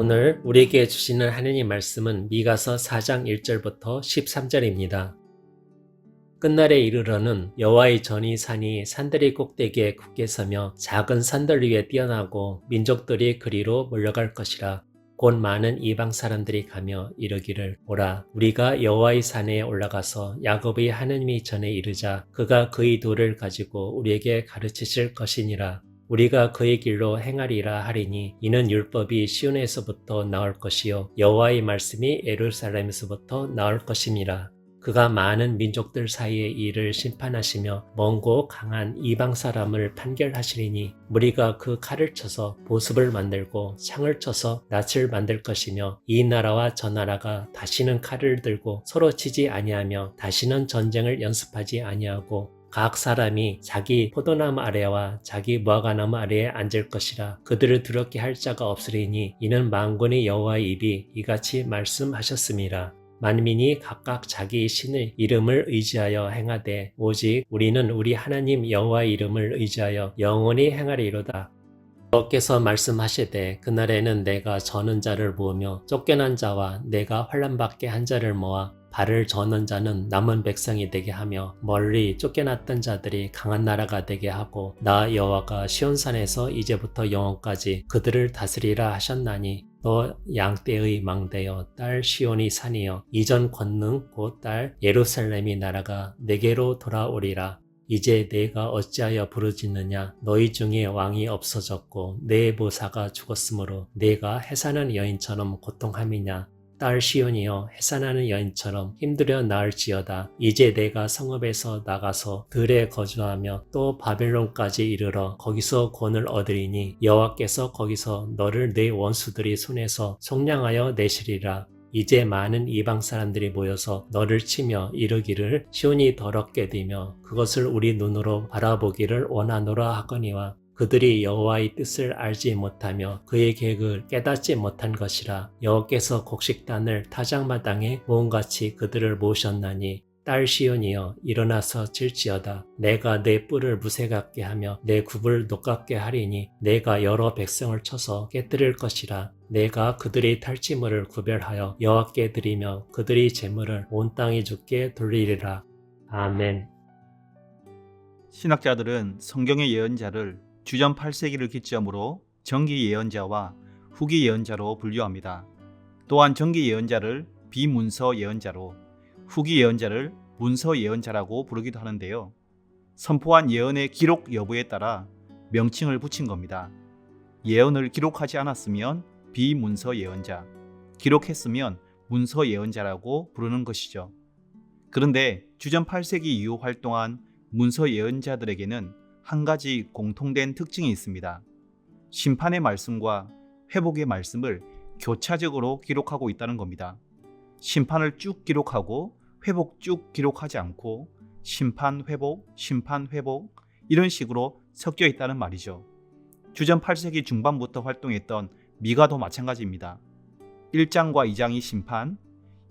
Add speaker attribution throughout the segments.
Speaker 1: 오늘 우리에게 주시는 하느님 말씀은 미가서 4장 1절부터 13절입니다. 끝날에 이르러는 여호와의 전이 산이 산들이 꼭대기에 굳게 서며 작은 산들 위에 뛰어나고 민족들이 그리로 몰려갈 것이라. 곧 많은 이방 사람들이 가며 이르기를 오라 우리가 여호와의 산에 올라가서 야곱의 하느님의 전에 이르자 그가 그의 도를 가지고 우리에게 가르치실 것이니라. 우리가 그의 길로 행하리라 하리니 이는 율법이 시온에서부터 나올 것이요 여호와의 말씀이 예루살렘에서부터 나올 것임이라. 그가 많은 민족들 사이의 일을 심판하시며 먼고 강한 이방 사람을 판결하시리니 무리가 그 칼을 쳐서 보습을 만들고 창을 쳐서 낯을 만들 것이며 이 나라와 저 나라가 다시는 칼을 들고 서로 치지 아니하며 다시는 전쟁을 연습하지 아니하고 각 사람이 자기 포도나무 아래와 자기 무화과나무 아래에 앉을 것이라. 그들을 두렵게 할 자가 없으리니 이는 만군의 여호와의 입이 이같이 말씀하셨음이라. 만민이 각각 자기 신의 이름을 의지하여 행하되 오직 우리는 우리 하나님 여호와의 이름을 의지하여 영원히 행하리로다. 여호와께서 말씀하시되 그날에는 내가 저는 자를 모으며 쫓겨난 자와 내가 환난받게 한 자를 모아 발을 저는 자는 남은 백성이 되게 하며 멀리 쫓겨났던 자들이 강한 나라가 되게 하고 나 여호와가 시온산에서 이제부터 영원까지 그들을 다스리라 하셨나니 너 양떼의 망대여 딸 시온이 산이여 이전 권능 곧 딸 예루살렘이 나라가 내게로 돌아오리라. 이제 내가 어찌하여 부르짖느냐 너희 중에 왕이 없어졌고 내 보사가 죽었으므로 내가 해산한 여인처럼 고통함이냐. 딸 시온이여 해산하는 여인처럼 힘들여 나을지어다. 이제 내가 성읍에서 나가서 들에 거주하며 또 바벨론까지 이르러 거기서 권을 얻으리니 여호와께서 거기서 너를 내 원수들이 손에서 속량하여 내시리라. 이제 많은 이방 사람들이 모여서 너를 치며 이르기를 시온이 더럽게 되며 그것을 우리 눈으로 바라보기를 원하노라 하거니와 그들이 여호와의 뜻을 알지 못하며 그의 계획을 깨닫지 못한 것이라. 여호와께서 곡식단을 타작마당에 모음같이 그들을 모으셨나니 딸 시온이여 일어나서 칠지어다. 내가 내 뿔을 무쇠 같게 하며 내 굽을 녹 같게 하리니 내가 여러 백성을 쳐서 깨뜨릴 것이라. 내가 그들의 탈취물을 구별하여 여호와께 드리며 그들의 재물을 온 땅의 주께 돌리리라. 아멘.
Speaker 2: 신학자들은 성경의 예언자를 주전 8세기를 기점으로 정기 예언자와 후기 예언자로 분류합니다. 또한 정기 예언자를 비문서 예언자로, 후기 예언자를 문서 예언자라고 부르기도 하는데요. 선포한 예언의 기록 여부에 따라 명칭을 붙인 겁니다. 예언을 기록하지 않았으면 비문서 예언자, 기록했으면 문서 예언자라고 부르는 것이죠. 그런데 주전 8세기 이후 활동한 문서 예언자들에게는 한 가지 공통된 특징이 있습니다. 심판의 말씀과 회복의 말씀을 교차적으로 기록하고 있다는 겁니다. 심판을 쭉 기록하고 회복 쭉 기록하지 않고 심판 회복 이런 식으로 섞여 있다는 말이죠. 주전 8세기 중반부터 활동했던 미가도 마찬가지입니다. 1장과 2장이 심판,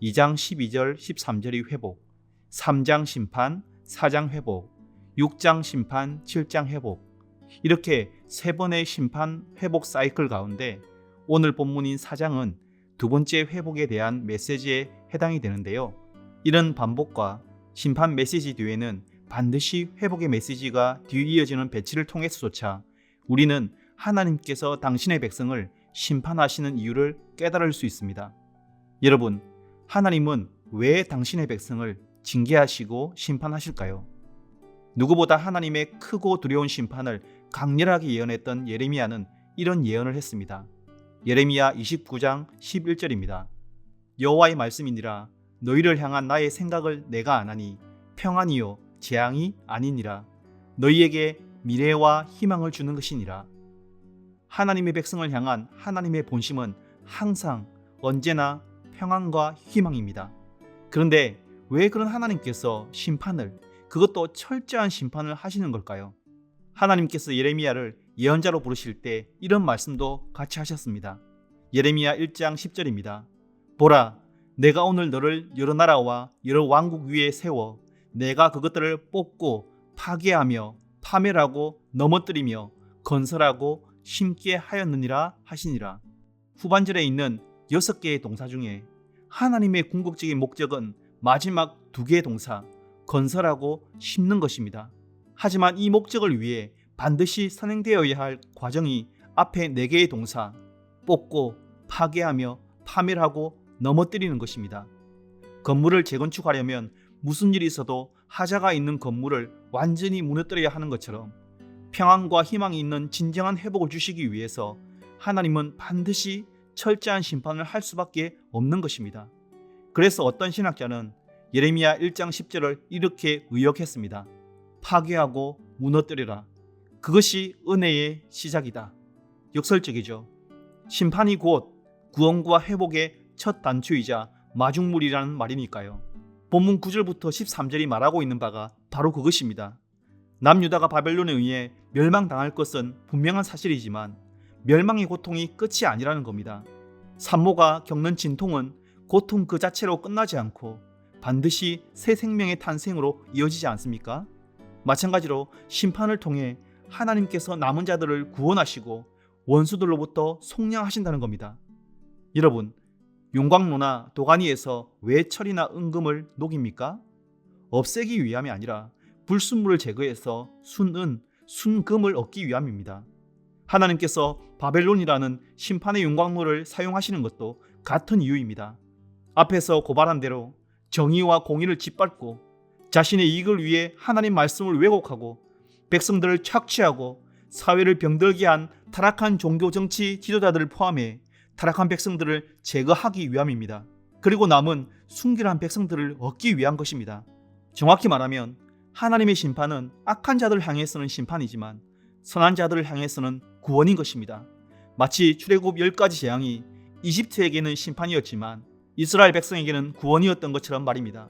Speaker 2: 2장 12절 13절이 회복, 3장 심판, 4장 회복, 6장 심판, 7장 회복, 이렇게 세 번의 심판 회복 사이클 가운데 오늘 본문인 4장은 두 번째 회복에 대한 메시지에 해당이 되는데요. 이런 반복과 심판 메시지 뒤에는 반드시 회복의 메시지가 뒤이어지는 배치를 통해서조차 우리는 하나님께서 당신의 백성을 심판하시는 이유를 깨달을 수 있습니다. 여러분, 하나님은 왜 당신의 백성을 징계하시고 심판하실까요? 누구보다 하나님의 크고 두려운 심판을 강렬하게 예언했던 예레미야는 이런 예언을 했습니다. 예레미야 29장 11절입니다. 여호와의 말씀이니라. 너희를 향한 나의 생각을 내가 아나니 평안이요 재앙이 아니니라. 너희에게 미래와 희망을 주는 것이니라. 하나님의 백성을 향한 하나님의 본심은 항상 언제나 평안과 희망입니다. 그런데 왜 그런 하나님께서 심판을, 그것도 철저한 심판을 하시는 걸까요? 하나님께서 예레미야를 예언자로 부르실 때 이런 말씀도 같이 하셨습니다. 예레미야 1장 10절입니다. 보라, 내가 오늘 너를 여러 나라와 여러 왕국 위에 세워 내가 그것들을 뽑고 파괴하며 파멸하고 넘어뜨리며 건설하고 심게 하였느니라 하시니라. 후반절에 있는 6개의 동사 중에 하나님의 궁극적인 목적은 마지막 2개의 동사, 건설하고 심는 것입니다. 하지만 이 목적을 위해 반드시 선행되어야 할 과정이 앞에 4개의 동사, 뽑고, 파괴하며, 파멸하고, 넘어뜨리는 것입니다. 건물을 재건축하려면 무슨 일이 있어도 하자가 있는 건물을 완전히 무너뜨려야 하는 것처럼 평안과 희망이 있는 진정한 회복을 주시기 위해서 하나님은 반드시 철저한 심판을 할 수밖에 없는 것입니다. 그래서 어떤 신학자는 예레미야 1장 10절을 이렇게 의역했습니다. 파괴하고 무너뜨려라. 그것이 은혜의 시작이다. 역설적이죠. 심판이 곧 구원과 회복의 첫 단추이자 마중물이라는 말이니까요. 본문 9절부터 13절이 말하고 있는 바가 바로 그것입니다. 남유다가 바벨론에 의해 멸망당할 것은 분명한 사실이지만 멸망의 고통이 끝이 아니라는 겁니다. 산모가 겪는 진통은 고통 그 자체로 끝나지 않고 반드시 새 생명의 탄생으로 이어지지 않습니까? 마찬가지로 심판을 통해 하나님께서 남은 자들을 구원하시고 원수들로부터 속량하신다는 겁니다. 여러분, 용광로나 도가니에서 왜 철이나 은금을 녹입니까? 없애기 위함이 아니라 불순물을 제거해서 순은, 순금을 얻기 위함입니다. 하나님께서 바벨론이라는 심판의 용광로를 사용하시는 것도 같은 이유입니다. 앞에서 고발한 대로 정의와 공의를 짓밟고 자신의 이익을 위해 하나님 말씀을 왜곡하고 백성들을 착취하고 사회를 병들게 한 타락한 종교 정치 지도자들을 포함해 타락한 백성들을 제거하기 위함입니다. 그리고 남은 순결한 백성들을 얻기 위한 것입니다. 정확히 말하면 하나님의 심판은 악한 자들을 향해서는 심판이지만 선한 자들을 향해서는 구원인 것입니다. 마치 출애굽 10가지 재앙이 이집트에게는 심판이었지만 이스라엘 백성에게는 구원이었던 것처럼 말입니다.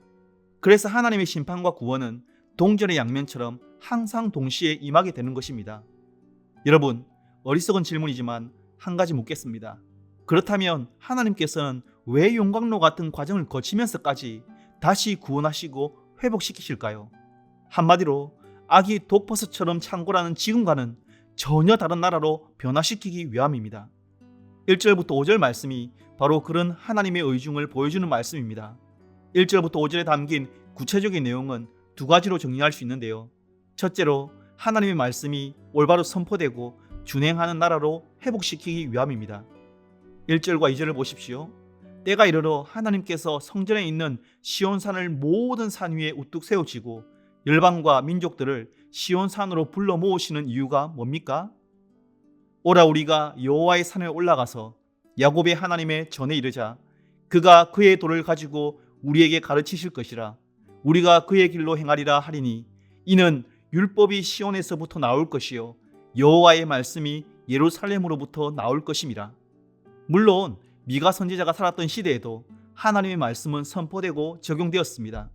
Speaker 2: 그래서 하나님의 심판과 구원은 동전의 양면처럼 항상 동시에 임하게 되는 것입니다. 여러분, 어리석은 질문이지만 한 가지 묻겠습니다. 그렇다면 하나님께서는 왜 용광로 같은 과정을 거치면서까지 다시 구원하시고 회복시키실까요? 한마디로 아기 독버섯처럼 창고라는 지금과는 전혀 다른 나라로 변화시키기 위함입니다. 1절부터 5절 말씀이 바로 그런 하나님의 의중을 보여주는 말씀입니다. 1절부터 5절에 담긴 구체적인 내용은 2가지로 정리할 수 있는데요. 첫째로 하나님의 말씀이 올바로 선포되고 준행하는 나라로 회복시키기 위함입니다. 1절과 2절을 보십시오. 때가 이르러 하나님께서 성전에 있는 시온산을 모든 산 위에 우뚝 세우시고 열방과 민족들을 시온산으로 불러 모으시는 이유가 뭡니까? 오라 우리가 여호와의 산에 올라가서 야곱의 하나님의 전에 이르자 그가 그의 도를 가지고 우리에게 가르치실 것이라 우리가 그의 길로 행하리라 하리니 이는 율법이 시온에서부터 나올 것이요 여호와의 말씀이 예루살렘으로부터 나올 것임이라. 물론 미가 선지자가 살았던 시대에도 하나님의 말씀은 선포되고 적용되었습니다.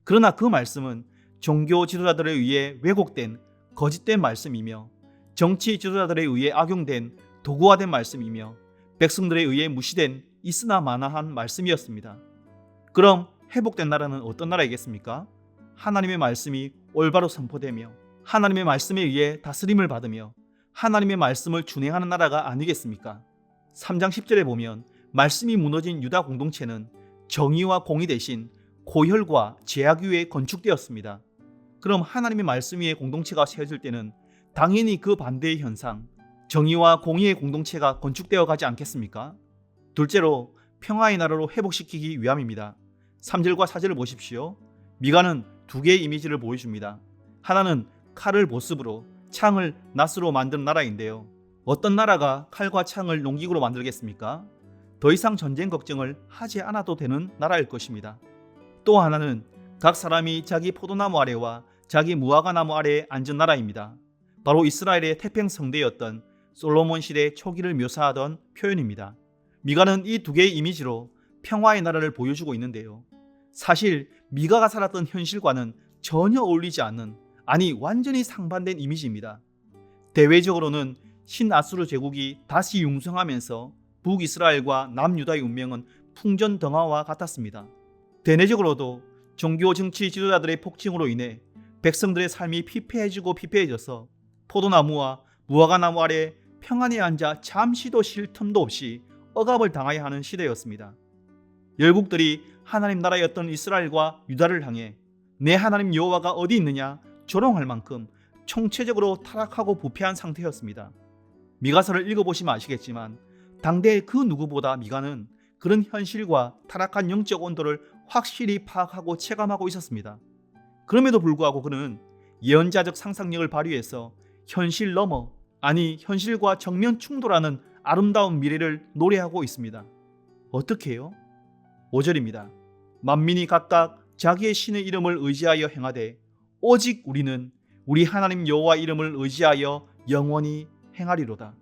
Speaker 2: 그러나 그 말씀은 종교 지도자들에 의해 왜곡된 거짓된 말씀이며 정치 지도자들에 의해 악용된 도구화된 말씀이며 백성들에 의해 무시된 있으나 마나한 말씀이었습니다. 그럼 회복된 나라는 어떤 나라이겠습니까? 하나님의 말씀이 올바로 선포되며 하나님의 말씀에 의해 다스림을 받으며 하나님의 말씀을 준행하는 나라가 아니겠습니까? 3장 10절에 보면 말씀이 무너진 유다 공동체는 정의와 공의 대신 고혈과 제약 위에 건축되었습니다. 그럼 하나님의 말씀 위에 공동체가 세워질 때는 당연히 그 반대의 현상, 정의와 공의의 공동체가 건축되어 가지 않겠습니까? 둘째로 평화의 나라로 회복시키기 위함입니다. 3절과 4절을 보십시오. 미가는 2개의 이미지를 보여줍니다. 하나는 칼을 보습으로, 창을 낫으로 만든 나라인데요. 어떤 나라가 칼과 창을 농기구로 만들겠습니까? 더 이상 전쟁 걱정을 하지 않아도 되는 나라일 것입니다. 또 하나는 각 사람이 자기 포도나무 아래와 자기 무화과나무 아래에 앉은 나라입니다. 바로 이스라엘의 태평성대였던 솔로몬 시대 초기를 묘사하던 표현입니다. 미가는 이 2개의 이미지로 평화의 나라를 보여주고 있는데요. 사실 미가가 살았던 현실과는 전혀 어울리지 않는, 아니 완전히 상반된 이미지입니다. 대외적으로는 신아수르 제국이 다시 융성하면서 북이스라엘과 남유다의 운명은 풍전등화와 같았습니다. 대내적으로도 종교 정치 지도자들의 폭증으로 인해 백성들의 삶이 피폐해지고 피폐해져서 포도나무와 무화과나무 아래 평안히 앉아 잠시도 쉴 틈도 없이 억압을 당해야 하는 시대였습니다. 열국들이 하나님 나라였던 이스라엘과 유다를 향해 내 하나님 여호와가 어디 있느냐 조롱할 만큼 총체적으로 타락하고 부패한 상태였습니다. 미가서를 읽어보시면 아시겠지만 당대 그 누구보다 미가는 그런 현실과 타락한 영적 온도를 확실히 파악하고 체감하고 있었습니다. 그럼에도 불구하고 그는 예언자적 상상력을 발휘해서 현실 넘어, 아니 현실과 정면 충돌하는 아름다운 미래를 노래하고 있습니다. 어떻게 해요? 5절입니다. 만민이 각각 자기의 신의 이름을 의지하여 행하되 오직 우리는 우리 하나님 여호와 이름을 의지하여 영원히 행하리로다.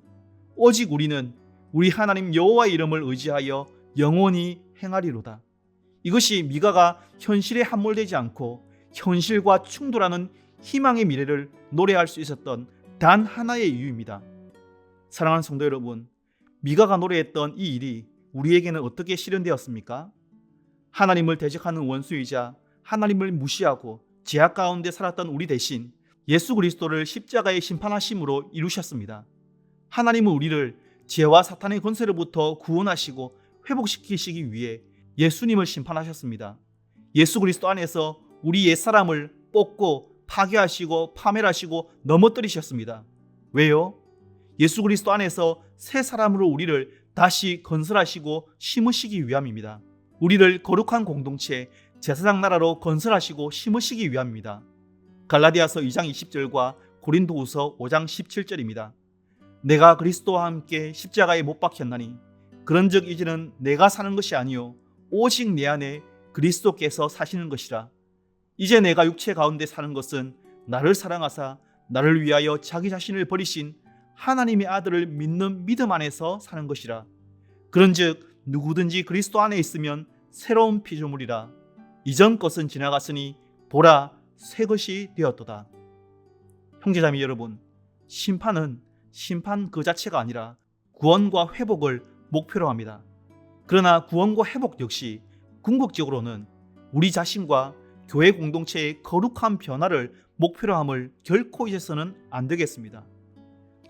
Speaker 2: 오직 우리는 우리 하나님 여호와 이름을 의지하여 영원히 행하리로다. 이것이 미가가 현실에 함몰되지 않고 현실과 충돌하는 희망의 미래를 노래할 수 있었던 단 하나의 이유입니다. 사랑하는 성도 여러분, 미가가 노래했던 이 일이 우리에게는 어떻게 실현되었습니까? 하나님을 대적하는 원수이자 하나님을 무시하고 죄악 가운데 살았던 우리 대신 예수 그리스도를 십자가에 심판하심으로 이루셨습니다. 하나님은 우리를 죄와 사탄의 권세로부터 구원하시고 회복시키시기 위해 예수님을 심판하셨습니다. 예수 그리스도 안에서 우리 옛사람을 뽑고 파괴하시고 파멸하시고 넘어뜨리셨습니다. 왜요? 예수 그리스도 안에서 새 사람으로 우리를 다시 건설하시고 심으시기 위함입니다. 우리를 거룩한 공동체 제사장 나라로 건설하시고 심으시기 위함입니다. 갈라디아서 2장 20절과 고린도후서 5장 17절입니다. 내가 그리스도와 함께 십자가에 못 박혔나니 그런즉 이제는 내가 사는 것이 아니요 오직 내 안에 그리스도께서 사시는 것이라. 이제 내가 육체 가운데 사는 것은 나를 사랑하사 나를 위하여 자기 자신을 버리신 하나님의 아들을 믿는 믿음 안에서 사는 것이라. 그런즉 누구든지 그리스도 안에 있으면 새로운 피조물이라. 이전 것은 지나갔으니 보라 새 것이 되었도다. 형제자매 여러분, 심판은 심판 그 자체가 아니라 구원과 회복을 목표로 합니다. 그러나 구원과 회복 역시 궁극적으로는 우리 자신과 교회 공동체의 거룩한 변화를 목표로 함을 결코 잊어서는 안 되겠습니다.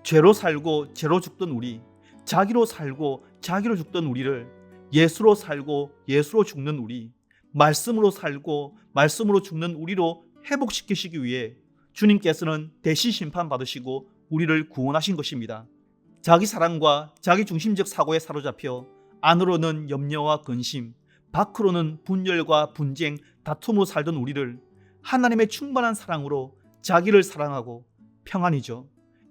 Speaker 2: 죄로 살고 죄로 죽던 우리, 자기로 살고 자기로 죽던 우리를 예수로 살고 예수로 죽는 우리, 말씀으로 살고 말씀으로 죽는 우리로 회복시키시기 위해 주님께서는 대신 심판받으시고 우리를 구원하신 것입니다. 자기 사랑과 자기 중심적 사고에 사로잡혀 안으로는 염려와 근심, 밖으로는 분열과 분쟁, 다툼으로 살던 우리를 하나님의 충만한 사랑으로 자기를 사랑하고 평안이죠.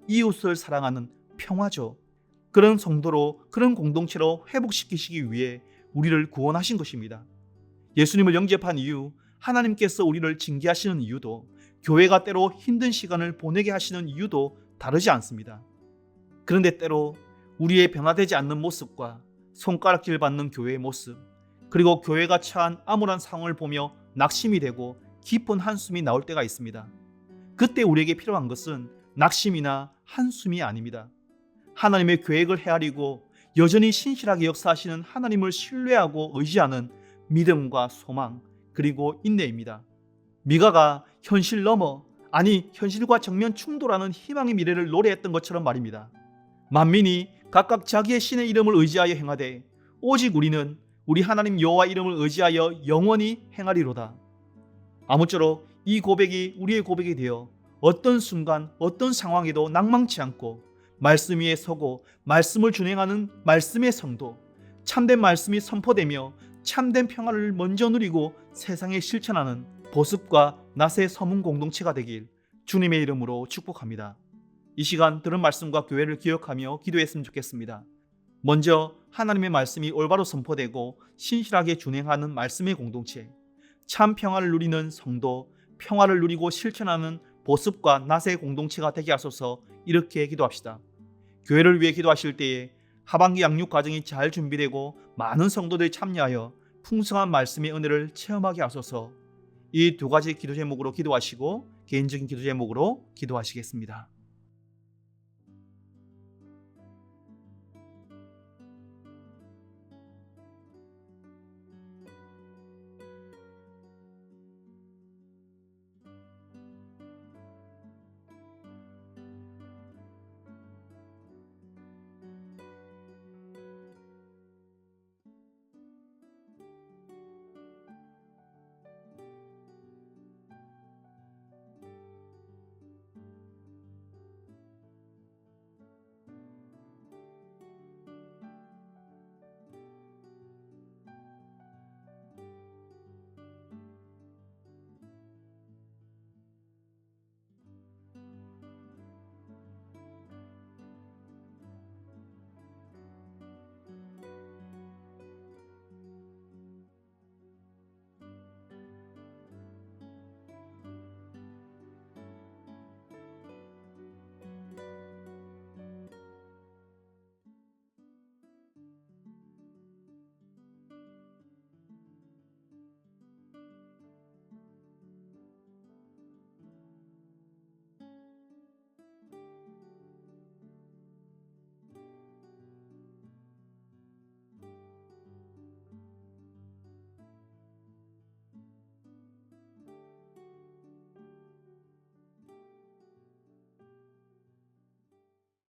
Speaker 2: 이웃을 사랑하는 평화죠. 그런 성도로 그런 공동체로 회복시키시기 위해 우리를 구원하신 것입니다. 예수님을 영접한 이유, 하나님께서 우리를 징계하시는 이유도, 교회가 때로 힘든 시간을 보내게 하시는 이유도 다르지 않습니다. 그런데 때로 우리의 변화되지 않는 모습과 손가락질 받는 교회의 모습, 그리고 교회가 처한 암울한 상황을 보며 낙심이 되고 깊은 한숨이 나올 때가 있습니다. 그때 우리에게 필요한 것은 낙심이나 한숨이 아닙니다. 하나님의 계획을 헤아리고 여전히 신실하게 역사하시는 하나님을 신뢰하고 의지하는 믿음과 소망, 그리고 인내입니다. 미가가 현실 넘어, 아니 현실과 정면 충돌하는 희망의 미래를 노래했던 것처럼 말입니다. 만민이 각각 자기의 신의 이름을 의지하여 행하되 오직 우리는 우리 하나님 여호와 이름을 의지하여 영원히 행하리로다. 아무쪼록 이 고백이 우리의 고백이 되어 어떤 순간 어떤 상황에도 낭망치 않고 말씀 위에 서고 말씀을 준행하는 말씀의 성도, 참된 말씀이 선포되며 참된 평화를 먼저 누리고 세상에 실천하는 보습과 낫의 서문 공동체가 되길 주님의 이름으로 축복합니다. 이 시간 들은 말씀과 교회를 기억하며 기도했으면 좋겠습니다. 먼저 하나님의 말씀이 올바로 선포되고 신실하게 준행하는 말씀의 공동체, 참 평화를 누리는 성도, 평화를 누리고 실천하는 보습과 낫의 공동체가 되게 하소서. 이렇게 기도합시다. 교회를 위해 기도하실 때에 하반기 양육 과정이 잘 준비되고 많은 성도들이 참여하여 풍성한 말씀의 은혜를 체험하게 하소서. 이 두 가지 기도 제목으로 기도하시고 개인적인 기도 제목으로 기도하시겠습니다.